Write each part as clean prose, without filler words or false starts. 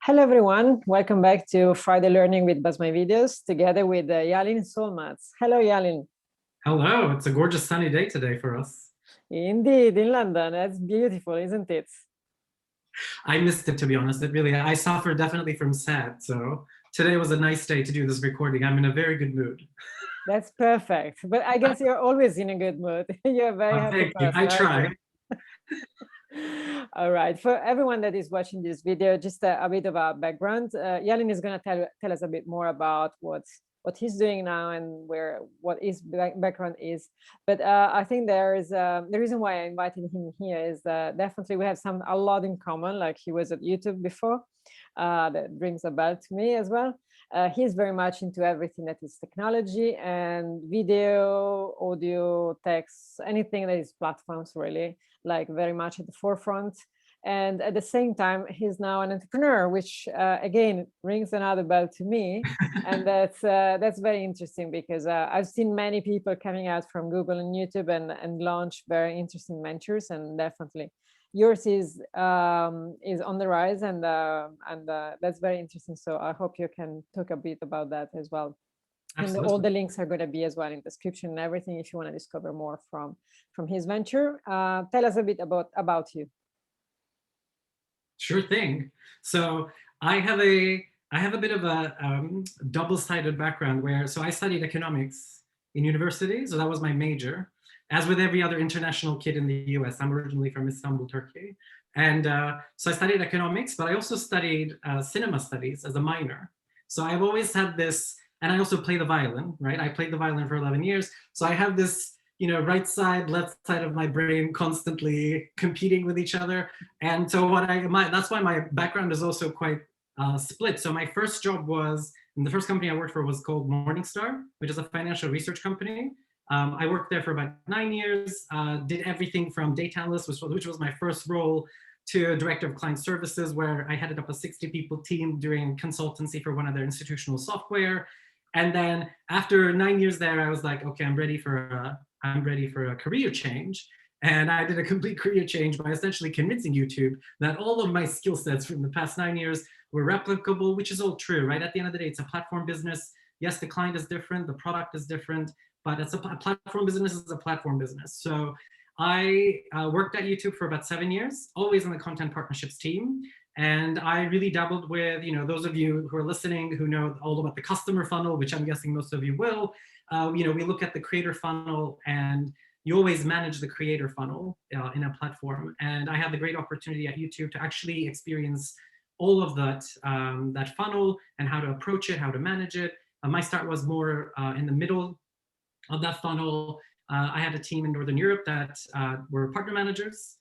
Hello, everyone. Welcome back to Friday Learning with BuzzMyVideos, together with Yalin and Solmaz. Hello, Yalin. Hello, it's a gorgeous sunny day today for us. Indeed, in London. That's beautiful, isn't it? I missed it, to be honest. I suffer definitely from SAD, so today was a nice day to do this recording. I'm in a very good mood. That's perfect. But I guess you're always in a good mood. You're a very happy Thank you. person. I try. All right. For everyone that is watching this video, just a bit of our background. Yalin is going to tell us a bit more about what he's doing now and what his background is. But I think there is the reason why I invited him here is definitely we have a lot in common. Like he was at YouTube before. That rings a bell to me as well. He's very much into everything that is technology and video, audio, text, anything that is platforms, really, like very much at the forefront. And at the same time, he's now an entrepreneur, which again rings another bell to me. And that's very interesting because I've seen many people coming out from Google and YouTube and launch very interesting ventures, and definitely yours is on the rise, and that's very interesting. So I hope you can talk a bit about that as well. Absolutely. And all the links are going to be as well in the description and everything if you want to discover more from his venture. Tell us a bit about you. Sure thing. So I have a bit of a double-sided background so I studied economics in university, so that was my major. As with every other international kid in the US, I'm originally from Istanbul, Turkey. And so I studied economics, but I also studied cinema studies as a minor. So I've always had this, and I also play the violin, right? I played the violin for 11 years. So I have this, right side, left side of my brain constantly competing with each other. And so that's why my background is also quite split. So my first job and the first company I worked for was called Morningstar, which is a financial research company. I worked there for about 9 years, did everything from data analyst, which was my first role, to director of client services, where I headed up a 60-people team doing consultancy for one of their institutional software. And then after 9 years there, I was like, okay, I'm ready for a career change. And I did a complete career change by essentially convincing YouTube that all of my skill sets from the past 9 years were replicable, which is all true, right? At the end of the day, it's a platform business. Yes, the client is different, the product is different, but it's a platform business is a platform business. So I worked at YouTube for about 7 years, always in the content partnerships team. And I really dabbled with, those of you who are listening who know all about the customer funnel, which I'm guessing most of you will. We look at the creator funnel, and you always manage the creator funnel in a platform. And I had the great opportunity at YouTube to actually experience all of that funnel and how to approach it, how to manage it. My start was more in the middle of that funnel. I had a team in Northern Europe that were partner managers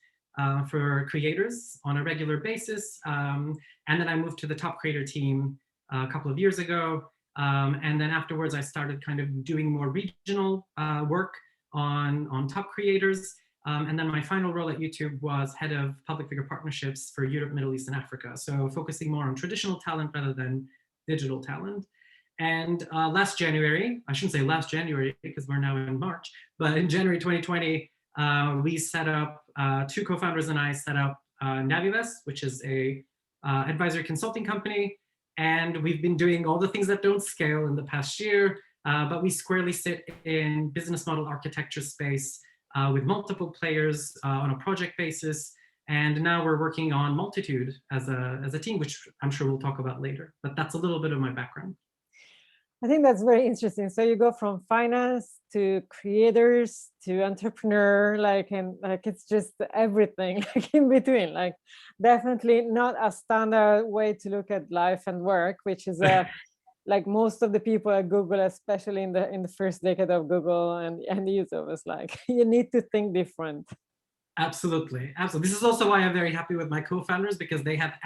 for creators on a regular basis. And then I moved to the top creator team a couple of years ago. And then afterwards, I started kind of doing more regional work on top creators. And then my final role at YouTube was head of public figure partnerships for Europe, Middle East, and Africa. So focusing more on traditional talent rather than digital talent. And last January, I shouldn't say last January because we're now in March, but in January 2020, we set up, two co-founders and I set up Navivest, which is a advisory consulting company. And we've been doing all the things that don't scale in the past year, but we squarely sit in business model architecture space with multiple players on a project basis. And now we're working on Multitude as a team, which I'm sure we'll talk about later. But that's a little bit of my background. I think that's very interesting. So you go from finance to creators to entrepreneur, and it's just everything like in between. Like definitely not a standard way to look at life and work, which is like most of the people at Google, especially in the first decade of Google and YouTube, was like you need to think different. Absolutely. This is also why I'm very happy with my co-founders, because they have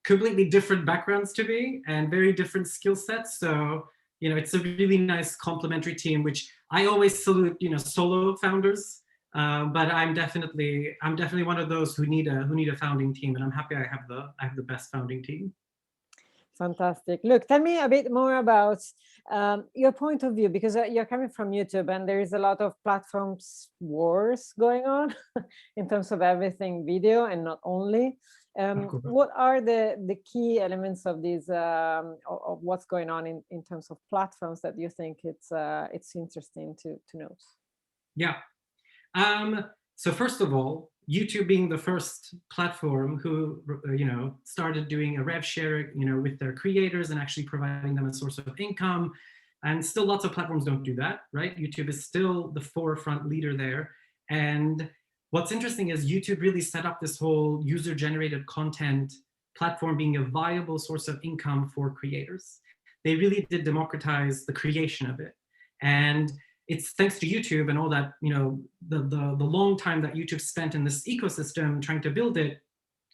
completely different backgrounds to me and very different skill sets. So, it's a really nice complementary team, which I always salute, solo founders. But I'm definitely one of those who need a founding team, and I'm happy I have the best founding team. Fantastic. Look, tell me a bit more about your point of view, because you're coming from YouTube and there is a lot of platforms wars going on in terms of everything video and not only. What are the key elements of these of what's going on in terms of platforms that you think it's interesting to note? Yeah. So first of all, YouTube being the first platform who, started doing a rev share, with their creators and actually providing them a source of income. And still lots of platforms don't do that, right? YouTube is still the forefront leader there. And what's interesting is YouTube really set up this whole user-generated content platform being a viable source of income for creators. They really did democratize the creation of it. And it's thanks to YouTube and all that, the long time that YouTube spent in this ecosystem trying to build it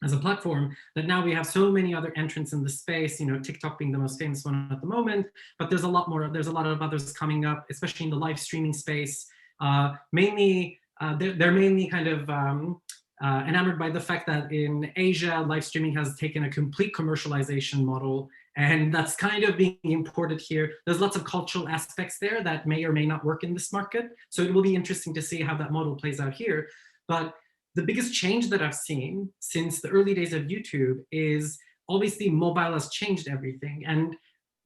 as a platform, that now we have so many other entrants in the space, TikTok being the most famous one at the moment, but there's a lot of others coming up, especially in the live streaming space. They're mainly kind of enamored by the fact that in Asia, live streaming has taken a complete commercialization model, and that's kind of being imported here. There's lots of cultural aspects there that may or may not work in this market. So it will be interesting to see how that model plays out here. But the biggest change that I've seen since the early days of YouTube is obviously mobile has changed everything. And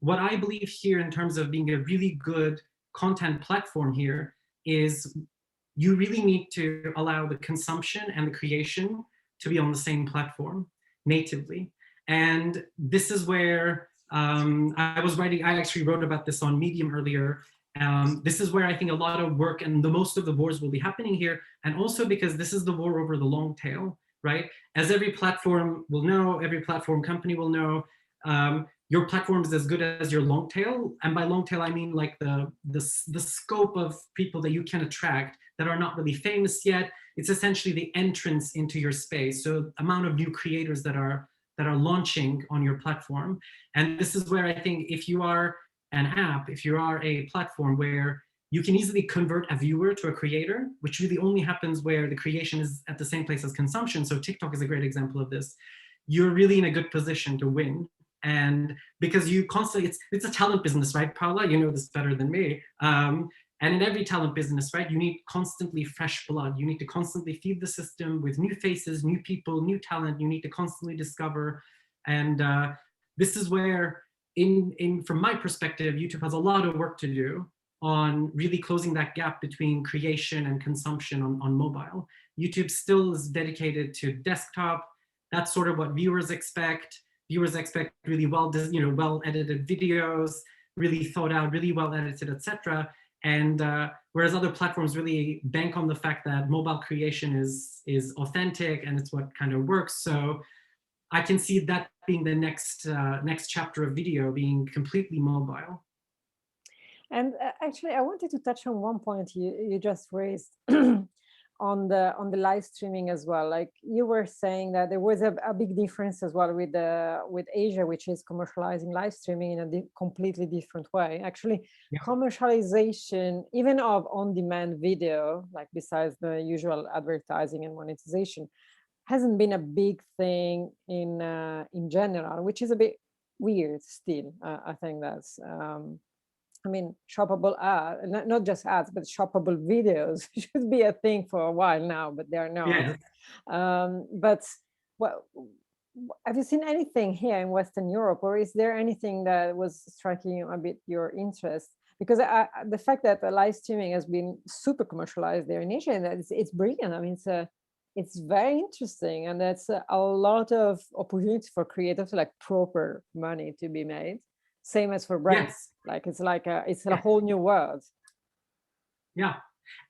what I believe here in terms of being a really good content platform here is you really need to allow the consumption and the creation to be on the same platform natively. And this is where I actually wrote about this on Medium earlier. This is where I think a lot of work and the most of the wars will be happening here. And also because this is the war over the long tail, right? As every platform will know, every platform company will know, your platform is as good as your long tail. And by long tail, I mean like the scope of people that you can attract that are not really famous yet. It's essentially the entrance into your space. So amount of new creators that are launching on your platform. And this is where I think if you are an app, if you are a platform where you can easily convert a viewer to a creator, which really only happens where the creation is at the same place as consumption. So TikTok is a great example of this. You're really in a good position to win. And because you constantly, it's a talent business, right, Paula? You know this better than me. And in every talent business, right, you need constantly fresh blood. You need to constantly feed the system with new faces, new people, new talent. You need to constantly discover. And this is where, from my perspective, YouTube has a lot of work to do on really closing that gap between creation and consumption on mobile. YouTube still is dedicated to desktop. That's sort of what viewers expect. Viewers expect really well edited videos, really thought out, really well edited, etc. And whereas other platforms really bank on the fact that mobile creation is authentic and it's what kind of works. So I can see that being the next chapter of video being completely mobile. And actually, I wanted to touch on one point you just raised on the live streaming as well. Like you were saying that there was a big difference as well with Asia, which is commercializing live streaming in a completely different way. Actually, yeah. Commercialization, even of on-demand video, like besides the usual advertising and monetization, hasn't been a big thing in general, which is a bit weird still. I think that's. I mean, shoppable ads, not just ads, but shoppable videos should be a thing for a while now, but they're not. Yeah. But have you seen anything here in Western Europe, or is there anything that was striking a bit your interest? Because the fact that the live streaming has been super commercialized there in Asia, and it's brilliant. I mean, it's very interesting, and that's a lot of opportunity for creators, like proper money to be made. Same as for brands. Yes. Like it's a whole new world. Yeah,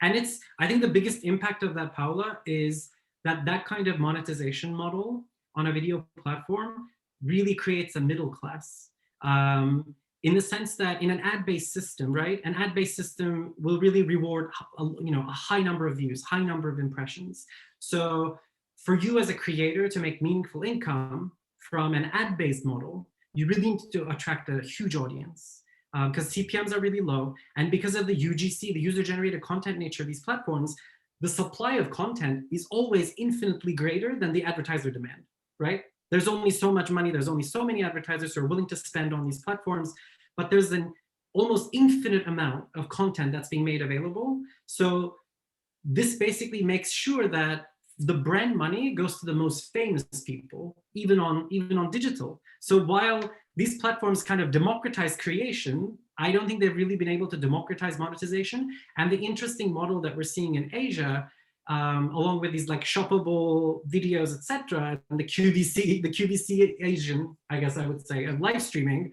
and I think the biggest impact of that, Paula, is that kind of monetization model on a video platform really creates a middle class. In the sense that in an ad-based system, right? An ad-based system will really reward a high number of views, high number of impressions. So for you as a creator to make meaningful income from an ad-based model, you really need to attract a huge audience because CPMs are really low. And because of the UGC, the user-generated content nature of these platforms, the supply of content is always infinitely greater than the advertiser demand, right? there's only so much money, there's only so many advertisers who are willing to spend on these platforms, but there's an almost infinite amount of content that's being made available. So this basically makes sure that the brand money goes to the most famous people, even on digital. So while these platforms kind of democratize creation, I don't think they've really been able to democratize monetization. And the interesting model that we're seeing in Asia, along with these like shoppable videos, etc., and the QVC Asian, I guess I would say, of live streaming,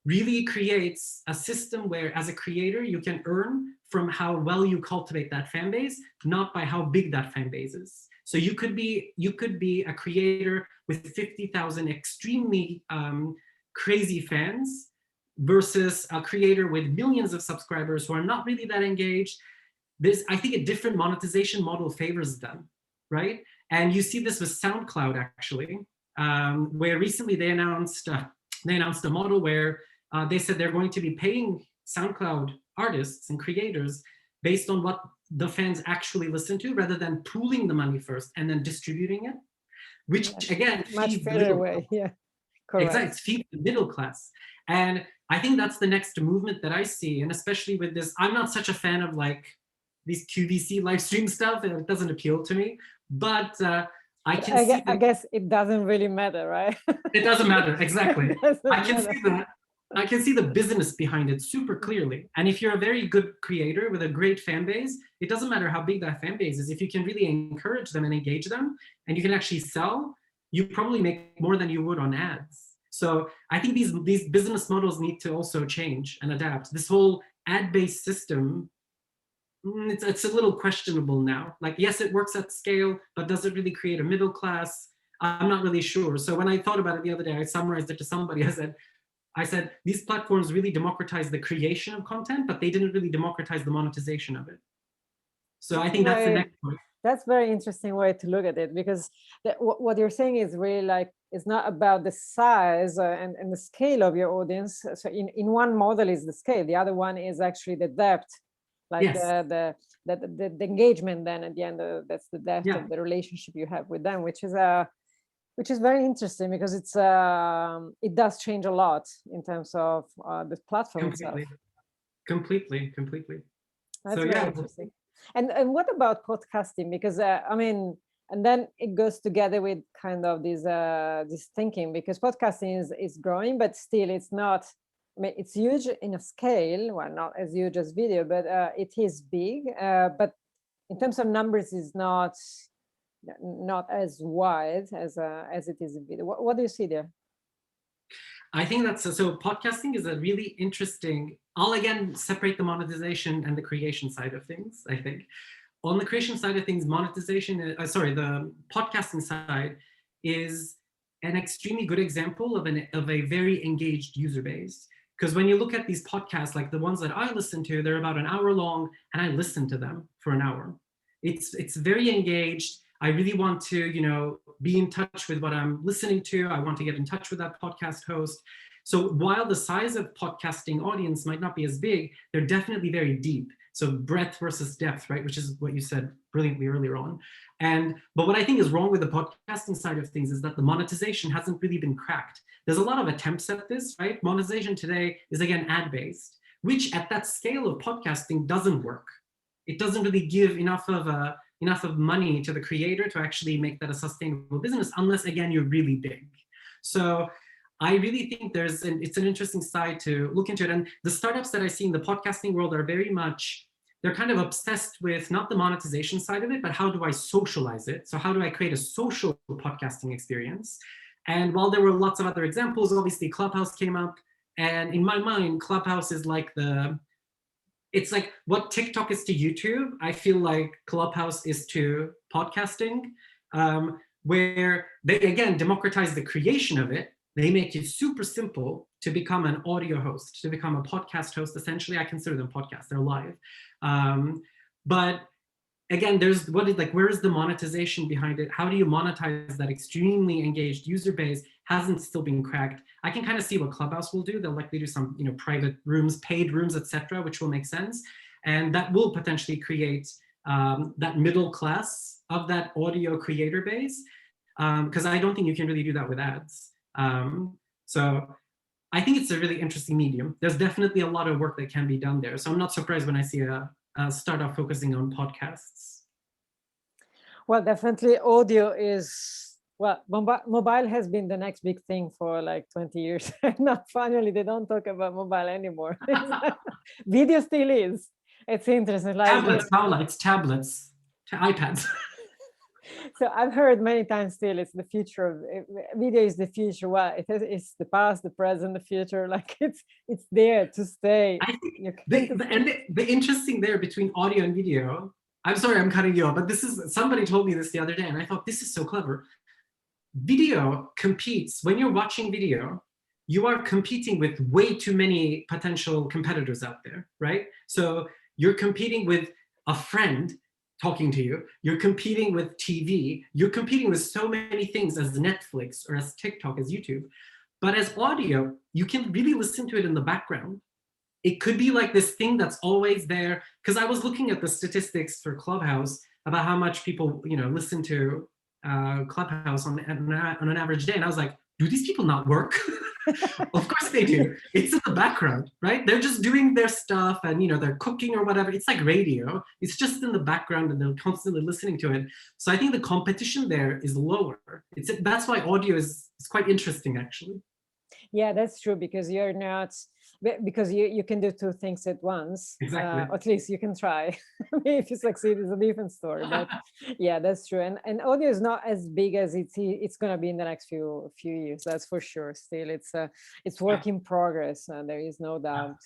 really creates a system where, as a creator, you can earn from how well you cultivate that fan base, not by how big that fan base is. So you could be a creator with 50,000 extremely crazy fans versus a creator with millions of subscribers who are not really that engaged. There's, I think, a different monetization model favors them, right? And you see this with SoundCloud, actually, where recently they announced a model where they said they're going to be paying SoundCloud artists and creators based on what the fans actually listen to, rather than pooling the money first and then distributing it, which again much feeds better way. Yeah, correct. Exactly, feeds the middle class. And I think that's the next movement that I see, and especially with this, I'm not such a fan of like these QVC live stream stuff. It doesn't appeal to me, but I guess it doesn't really matter, right? It doesn't matter, exactly. I can matter. see that. I can see the business behind it super clearly. And if you're a very good creator with a great fan base, it doesn't matter how big that fan base is. If you can really encourage them and engage them, and you can actually sell, you probably make more than you would on ads. So I think these business models need to also change and adapt. This whole ad-based system, it's a little questionable now. Like, yes, it works at scale, but does it really create a middle class? I'm not really sure. So when I thought about it the other day, I summarized it to somebody. I said, these platforms really democratize the creation of content, but they didn't really democratize the monetization of it. So I think that's the next point. That's very interesting way to look at it, because what you're saying is really like, it's not about the size and the scale of your audience. So in one model is the scale, the other one is actually the depth, like yes. the engagement. Then at the end, that's the depth of the relationship you have with them, which is very interesting, because it's it does change a lot in terms of the platform itself. Completely. That's so, very interesting. And what about podcasting? Because I mean, and then it goes together with kind of this thinking, because podcasting is growing, but still it's not. I mean, it's huge in a scale. Well, not as huge as video, but it is big. But in terms of numbers, is not as wide as it is in video. What do you see there? I think that's so podcasting is a really interesting. I'll again separate the monetization and the creation side of things. I think on the creation side of things, monetization, the podcasting side is an extremely good example of a very engaged user base. Because when you look at these podcasts, like the ones that I listen to, they're about an hour long, and I listen to them for an hour. It's very engaged. I really want to, be in touch with what I'm listening to. I want to get in touch with that podcast host. So while the size of podcasting audience might not be as big, they're definitely very deep. So breadth versus depth, right? Which is what you said brilliantly earlier on. But what I think is wrong with the podcasting side of things is that the monetization hasn't really been cracked. There's a lot of attempts at this, right? Monetization today is again ad-based, which at that scale of podcasting doesn't work. It doesn't really give enough of money to the creator to actually make that a sustainable business, unless again you're really big. So I really think it's an interesting side to look into it. And the startups that I see in the podcasting world are very much, they're kind of obsessed with not the monetization side of it, but how do I socialize it? So how do I create a social podcasting experience? And while there were lots of other examples, obviously Clubhouse came up. And in my mind, Clubhouse is like it's like what TikTok is to YouTube. I feel like Clubhouse is to podcasting, where they, again, democratize the creation of it. They make it super simple to become an audio host, to become a podcast host. Essentially, I consider them podcasts, they're live. But again, where is the monetization behind it? How do you monetize that extremely engaged user base? Hasn't still been cracked. I can kind of see what Clubhouse will do. They'll likely do some, private rooms, paid rooms, etc., which will make sense. And that will potentially create that middle class of that audio creator base. because I don't think you can really do that with ads. So I think it's a really interesting medium. There's definitely a lot of work that can be done there. So I'm not surprised when I see a startup focusing on podcasts. Well, definitely audio is, well, mobile has been the next big thing for like 20 years. Now finally they don't talk about mobile anymore. Video still is. It's interesting. Like Tablets, Paula, it's tablets, iPads. so I've heard many times still it's the future of video is the future. Well, it's the past, the present, the future. Like it's there to stay. I think the interesting there between audio and video, I'm sorry I'm cutting you off, but this is, somebody told me this the other day and I thought this is so clever. Video competes, when you're watching video, you are competing with way too many potential competitors out there, right? So you're competing with a friend talking to you, you're competing with TV, you're competing with so many things as Netflix or as TikTok, as YouTube. But as audio, you can really listen to it in the background. It could be like this thing that's always there. Because I was looking at the statistics for Clubhouse about how much people, listen to Clubhouse on an average day, and I was like, do these people not work? Of course they do. It's in the background, right? They're just doing their stuff, and they're cooking or whatever. It's like radio. It's just in the background, and they're constantly listening to it. So I think the competition there is lower. That's why audio is quite interesting, actually. Yeah, that's true, because you're not, because you can do two things at once. Exactly. At least you can try. If you succeed, it's a different story. But yeah, that's true. And audio is not as big as it's going to be in the next few years. That's for sure. Still, it's work in progress. There is no doubt.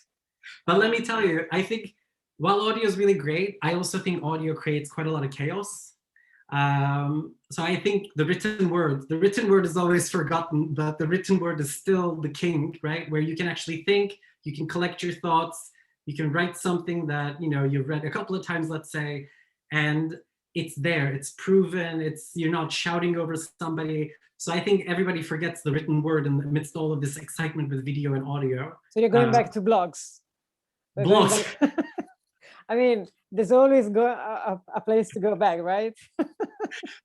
But let me tell you, I think while audio is really great, I also think audio creates quite a lot of chaos. So I think the written word is always forgotten, but the written word is still the king, right? Where you can actually think, you can collect your thoughts, you can write something that you've read a couple of times, let's say, and it's there, it's proven, you're not shouting over somebody. So I think everybody forgets the written word in amidst all of this excitement with video and audio. So you're going back to blogs. Blogs. I mean, there's always a place to go back, right?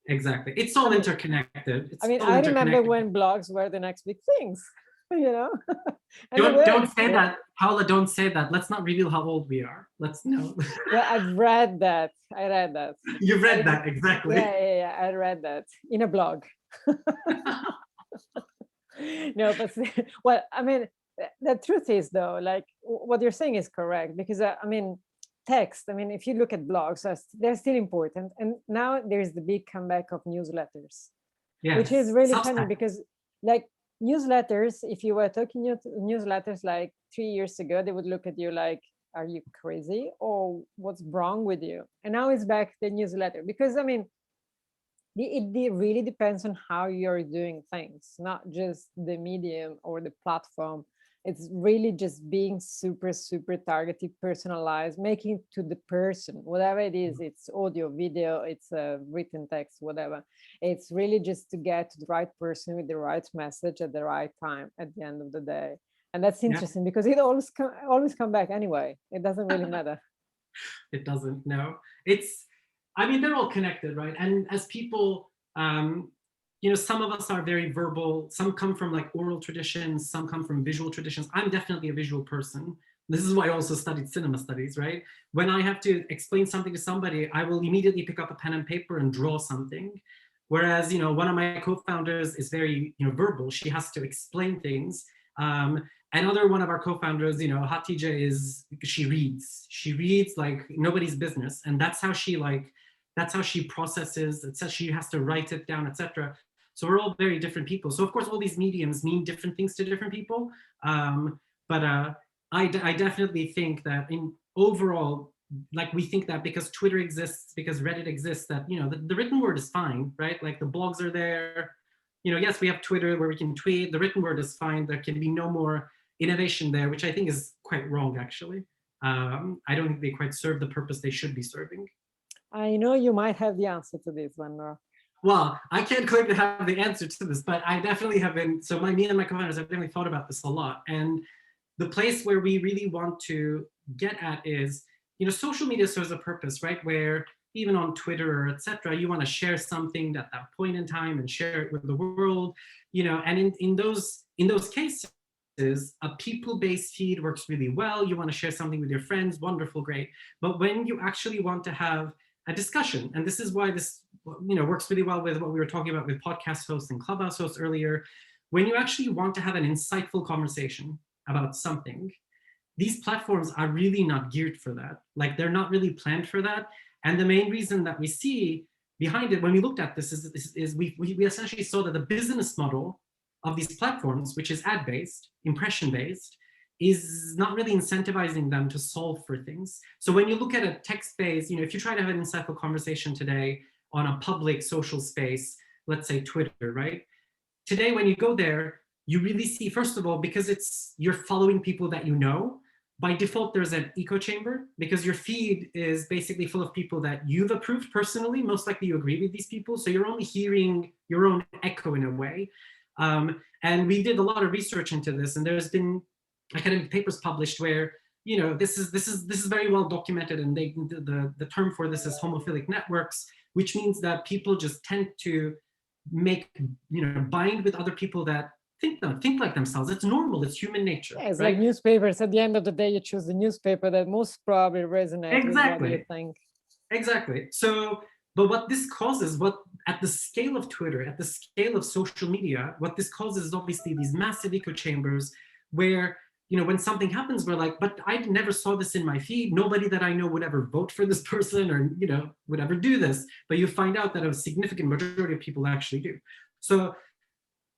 Exactly. It's all interconnected. I remember when blogs were the next big things, Don't say that, Paula, don't say that. Let's not reveal how old we are. Let's know. Yeah, I've read that. I read that. You read that, exactly. Yeah. I read that in a blog. No, but well, I mean, the truth is though, like what you're saying is correct, because text, if you look at blogs, they're still important. And now there's the big comeback of newsletters, yes, which is really funny, because like newsletters, if you were talking newsletters like 3 years ago, they would look at you like, are you crazy, or what's wrong with you? And now it's back the newsletter, because it really depends on how you're doing things, not just the medium or the platform. It's really just being super, super targeted, personalized, making it to the person, whatever it is. It's audio, video, it's written text, whatever. It's really just to get to the right person with the right message at the right time at the end of the day. And that's interesting, because it always come back anyway. It doesn't really matter. It doesn't, no. They're all connected, right? And as people, some of us are very verbal. Some come from like oral traditions. Some come from visual traditions. I'm definitely a visual person. This is why I also studied cinema studies, right? When I have to explain something to somebody, I will immediately pick up a pen and paper and draw something. Whereas, one of my co-founders is very, verbal. She has to explain things. Another one of our co-founders, Hatice, she reads like nobody's business. And that's how she processes. It says she has to write it down, etc. So we're all very different people. So of course, all these mediums mean different things to different people. But I definitely think that in overall, like we think that because Twitter exists, because Reddit exists, that the written word is fine, right? Like the blogs are there. Yes, we have Twitter where we can tweet. The written word is fine. There can be no more innovation there, which I think is quite wrong, actually. I don't think they quite serve the purpose they should be serving. I know you might have the answer to this one, Nora. Well, I can't claim to have the answer to this, but I definitely have been. So me and my co-founders have definitely thought about this a lot. And the place where we really want to get at is, social media serves a purpose, right? Where even on Twitter, etc. You want to share something at that point in time and share it with the world, and in those cases, a people-based feed works really well. You want to share something with your friends, wonderful, great. But when you actually want to have a discussion, and this is why this works really well with what we were talking about with podcast hosts and Clubhouse hosts earlier, when you actually want to have an insightful conversation about something, these platforms are really not geared for that. Like, they're not really planned for that. And the main reason that we see behind it when we looked at this is we essentially saw that the business model of these platforms, which is ad-based, impression-based, is not really incentivizing them to solve for things. So when you look at a text-based, if you try to have an insightful conversation today on a public social space, let's say Twitter, right? Today, when you go there, you really see, first of all, because you're following people that you know, by default, there's an echo chamber, because your feed is basically full of people that you've approved personally. Most likely you agree with these people. So you're only hearing your own echo in a way. And we did a lot of research into this, and there's been academic papers published where this is very well documented, and the term for this is homophilic networks, which means that people just tend to bind with other people that think like themselves. It's normal. It's human nature. Yeah, it's right? like newspapers. At the end of the day, you choose the newspaper that most probably resonates with what you think. Exactly. So, but what this causes, at the scale of Twitter, at the scale of social media, what this causes is obviously these massive echo chambers where, when something happens, we're like, but I never saw this in my feed. Nobody that I know would ever vote for this person or, would ever do this. But you find out that a significant majority of people actually do. So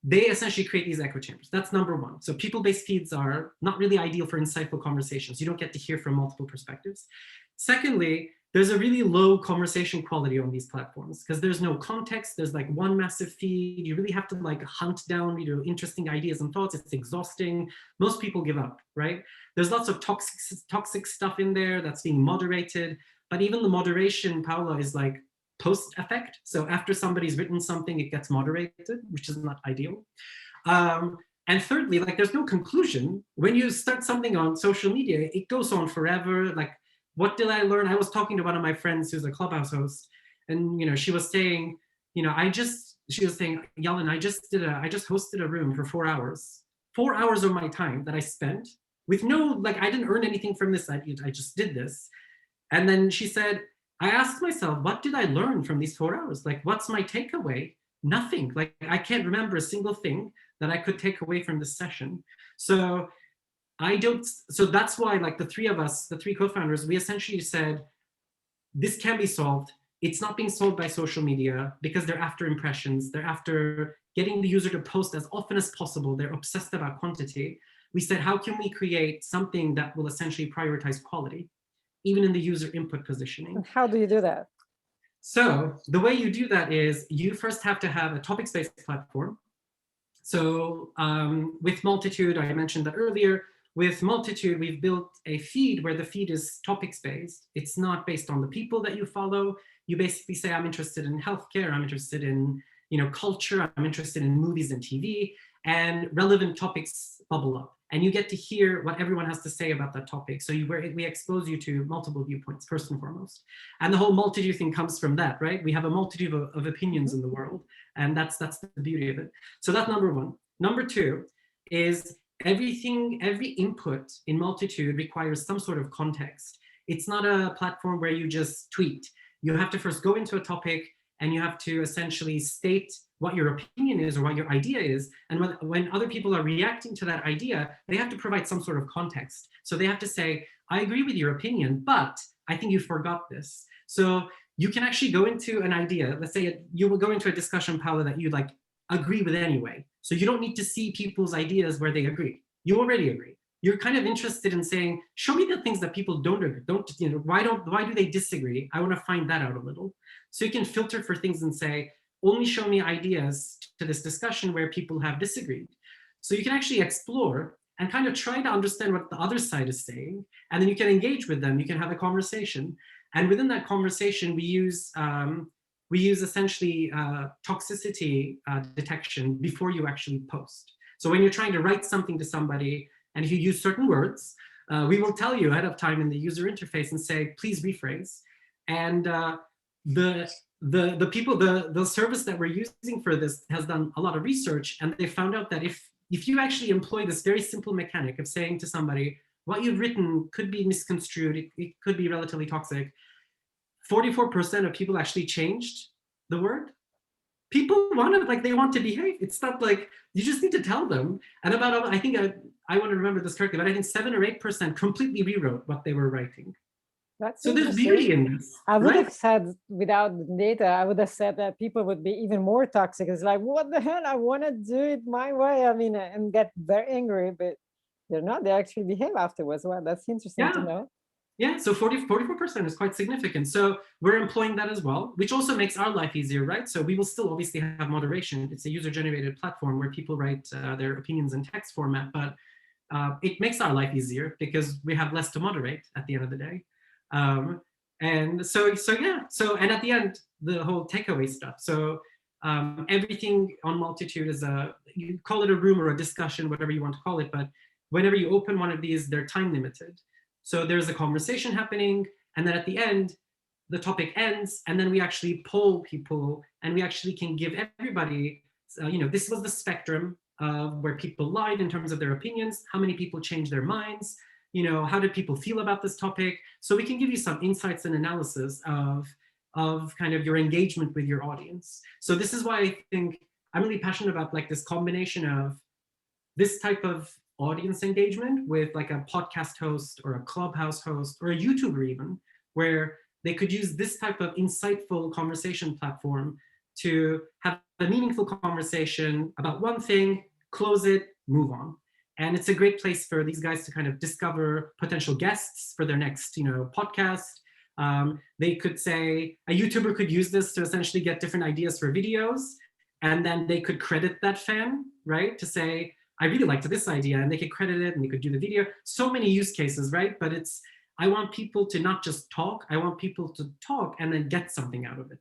they essentially create these echo chambers. That's number one. So people-based feeds are not really ideal for insightful conversations. You don't get to hear from multiple perspectives. Secondly, there's a really low conversation quality on these platforms because there's no context. There's like one massive feed. You really have to like hunt down, interesting ideas and thoughts. It's exhausting. Most people give up, right? There's lots of toxic stuff in there that's being moderated. But even the moderation, Paula, is like post effect. So after somebody's written something, it gets moderated, which is not ideal. And thirdly, like there's no conclusion. When you start something on social media, it goes on forever. Like, what did I learn? I was talking to one of my friends who's a Clubhouse host, and she was saying, she was saying, Yalin, I just hosted a room for 4 hours. 4 hours of my time that I spent with I didn't earn anything from this. I just did this. And then she said, I asked myself, what did I learn from these 4 hours? Like, what's my takeaway? Nothing. Like, I can't remember a single thing that I could take away from this session. So that's why, like, the three of us, the three co-founders, we essentially said, this can be solved. It's not being solved by social media because they're after impressions. They're after getting the user to post as often as possible. They're obsessed about quantity. We said, how can we create something that will essentially prioritize quality, even in the user input positioning? And how do you do that? So the way you do that is you first have to have a topics-based platform. So with Multitude, I mentioned that earlier, with Multitude, we've built a feed where the feed is topics-based. It's not based on the people that you follow. You basically say, I'm interested in healthcare, I'm interested in culture, I'm interested in movies and TV, and relevant topics bubble up. And you get to hear what everyone has to say about that topic. So we expose you to multiple viewpoints, first and foremost. And the whole Multitude thing comes from that, right? We have a multitude of opinions in the world, and that's the beauty of it. So that's number one. Number two is every input in Multitude requires some sort of context. It's not a platform where you just tweet. You have to first go into a topic, and you have to essentially state what your opinion is or what your idea is. And when other people are reacting to that idea, they have to provide some sort of context. So they have to say, I agree with your opinion, but I think you forgot this. So you can actually go into an idea. Let's say you will go into a discussion, Paula, that you like agree with anyway. So you don't need to see people's ideas where they agree. You already agree. You're kind of interested in saying, show me the things that people don't agree. Why do they disagree? I want to find that out a little. So you can filter for things and say, only show me ideas to this discussion where people have disagreed. So you can actually explore and kind of try to understand what the other side is saying, and then you can engage with them. You can have a conversation, and within that conversation, we use essentially toxicity detection before you actually post. So when you're trying to write something to somebody, and if you use certain words, we will tell you ahead of time in the user interface and say, please rephrase. And the people, the service that we're using for this has done a lot of research, and they found out that if you actually employ this very simple mechanic of saying to somebody, what you've written could be misconstrued, it could be relatively toxic, 44% of people actually changed the word. People want to, like, they want to behave. It's not like, you just need to tell them. And about, I think I want to remember this correctly, but I think 7 or 8% completely rewrote what they were writing. That's So there's interesting. beauty in this, I would right? have said, without the data, I would have said that people would be even more toxic. It's like, what the hell? I want to do it my way. I mean, and get very angry, but they're not. They actually behave afterwards. Well, that's interesting to Yeah. know. Yeah, so 44% is quite significant. So we're employing that as well, which also makes our life easier, right? So we will still obviously have moderation. It's a user-generated platform where people write their opinions in text format, but it makes our life easier because we have less to moderate at the end of the day. And so yeah, so, and at the end, the whole takeaway stuff. So everything on Multitude is you call it a room or a discussion, whatever you want to call it, but whenever you open one of these, they're time limited. So there's a conversation happening, and then at the end, the topic ends, and then we actually poll people, and we actually can give everybody, this was the spectrum of where people lied in terms of their opinions, how many people changed their minds, how did people feel about this topic? So we can give you some insights and analysis of kind of your engagement with your audience. So this is why I think I'm really passionate about, like, this combination of this type of audience engagement with, like, a podcast host or a Clubhouse host or a YouTuber even, where they could use this type of insightful conversation platform to have a meaningful conversation about one thing, close it, move on. And it's a great place for these guys to kind of discover potential guests for their next, podcast. They could say, a YouTuber could use this to essentially get different ideas for videos, and then they could credit that fan, right? To say, I really liked this idea, and they could credit it, and they could do the video. So many use cases, right? But I want people to not just talk, I want people to talk and then get something out of it.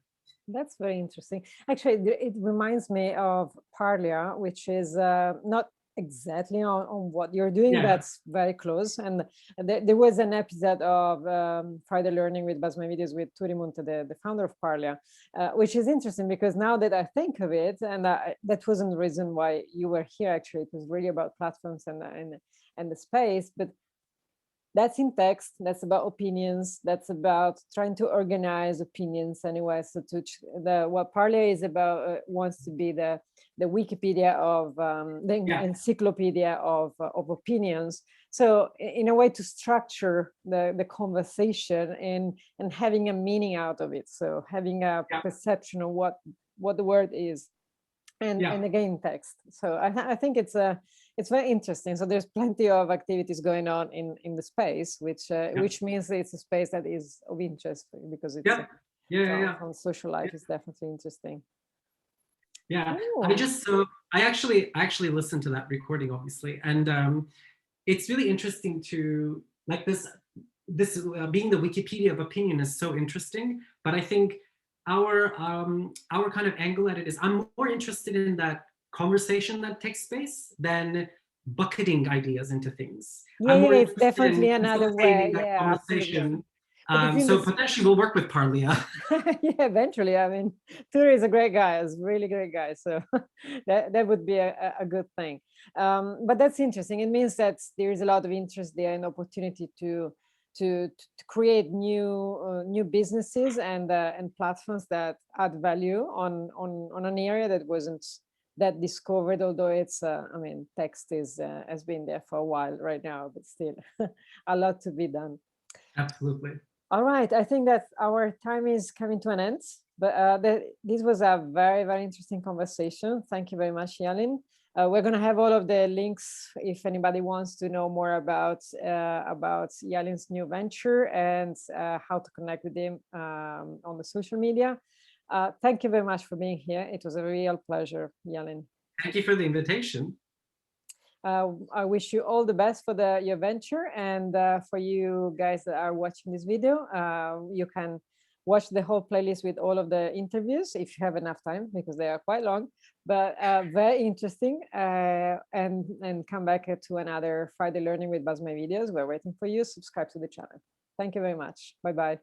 That's very interesting. Actually, it reminds me of Parlia, which is not exactly on what you're doing, Yeah. but it's very close. And there was an episode of Friday Learning with BuzzMyVideos with Turi Munte, the founder of Parlia, which is interesting because now that I think of it, and that wasn't the reason why you were here, actually, it was really about platforms and the space. But that's in text, that's about opinions, that's about trying to organize opinions anyway. So what Parley is about wants to be the Wikipedia of the encyclopedia of opinions. So in a way to structure the conversation and having a meaning out of it. So having a perception of what the word is. And again, text. So I think it's very interesting. So there's plenty of activities going on in the space, which means it's a space that is of interest because it's from social life is definitely interesting. Yeah, I actually listened to that recording, obviously, and it's really interesting to, like, this being the Wikipedia of opinion is so interesting. But I think our kind of angle at it is, I'm more interested in that conversation that takes place than bucketing ideas into things. It's definitely another way. Yeah, conversation. So potentially we'll work with Parlia. Yeah, eventually. I mean, Turi is a great guy, is a really great guy. So that would be a good thing. But that's interesting. It means that there is a lot of interest there and opportunity to create new businesses and platforms that add value on an area that wasn't that discovered, although it's text has been there for a while right now, but still a lot to be done. Absolutely. All right, I think that our time is coming to an end, but this was a very, very interesting conversation. Thank you very much, Yalin. We're going to have all of the links if anybody wants to know more about Yalin's new venture and how to connect with him on the social media. Thank you very much for being here. It was a real pleasure, Yalin. Thank you for the invitation. I wish you all the best for your venture, and for you guys that are watching this video, you can watch the whole playlist with all of the interviews if you have enough time, because they are quite long, but very interesting. And come back to another Friday Learning with BuzzMyVideos. We're waiting for you. Subscribe to the channel. Thank you very much. Bye-bye.